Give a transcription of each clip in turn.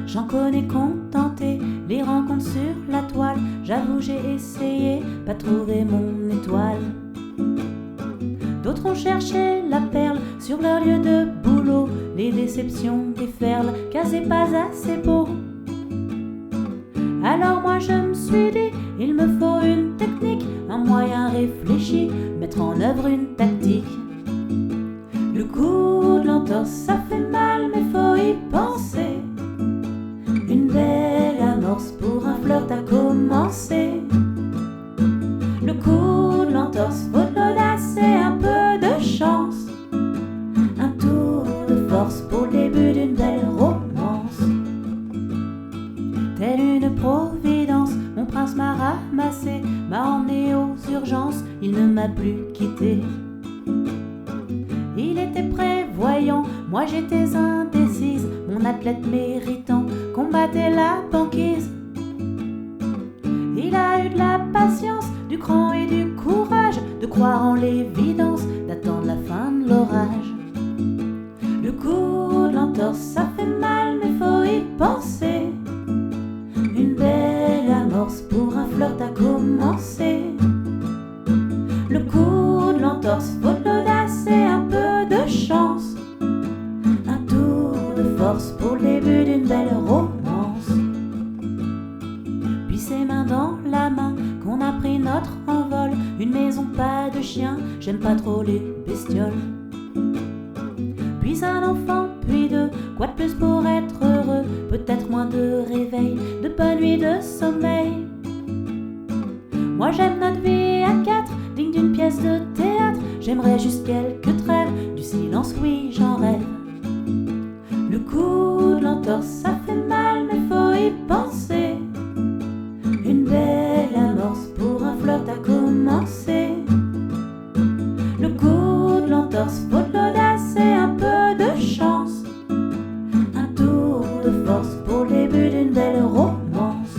J'en connais contenté les rencontres sur la toile. J'avoue j'ai essayé, pas trouvé mon étoile. D'autres ont cherché la perle sur leur lieu de boulot. Les déceptions déferlent, car c'est pas assez beau. Alors moi je me suis dit, il me faut une technique, un moyen réfléchi, mettre en œuvre une tactique. Le coup de l'entorse ça fait mal, mais faut y penser. Une belle amorce pour un flirt à commencer. Le coup de l'entorse, faut de l'audace et un peu de chance. Un tour de force pour le début d'une belle romance. Telle une providence, mon prince m'a ramassé, m'a emmené aux urgences, il ne m'a plus quitté. Il était prévoyant, moi j'étais indécise, mon athlète méritant combattait la banquise. Il a eu de la patience, du cran et du courage, de croire en l'évidence, d'attendre la fin de l'orage. Le coup de l'entorse ça fait mal, mais faut y penser. Une belle amorce pour un flirt à commencer. Le coup de l'entorse, faut de l'audace et un peu de chance. Un tour de force pour le début d'une belle romance. Puis ses mains dans la main qu'on a pris notre envol. Une maison, pas de chien, j'aime pas trop les bestioles. Puis un enfant, puis deux, quoi de plus pour être heureux? Peut-être moins de réveil, de bonnes nuits de sommeil. Moi j'aime notre vie à quatre, digne d'une pièce de théâtre. J'aimerais juste quelques trêves, du silence oui j'en rêve. Le coup de l'entorse ça fait mal, mais faut y penser. Une belle amorce pour un flirt à commencer. Le coup de l'entorse, faut de l'audace et un peu de chance. Un tour de force pour le début d'une belle romance.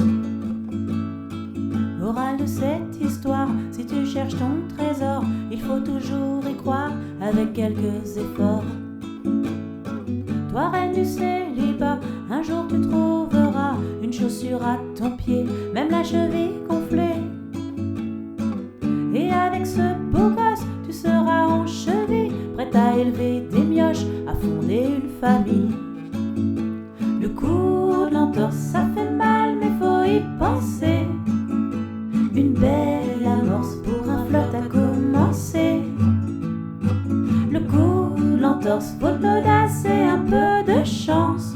Morale de cette histoire, si tu cherches ton trésor, il faut toujours y croire avec quelques efforts. Toi reine du célibat, un jour tu trouveras une chaussure à ton pied, même la cheville gonflée. Et avec ce beau gosse, tu seras en cheville, prête à élever des mioches, à fonder une famille. Le coup de l'entorse ça fait mal, mais faut y penser. Une belle amorce pour un flirt à commencer. Le coup de l'entorse, faut de l'audace et un peu de chance.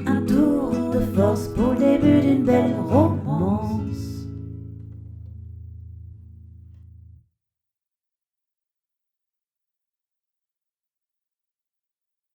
Un tour de force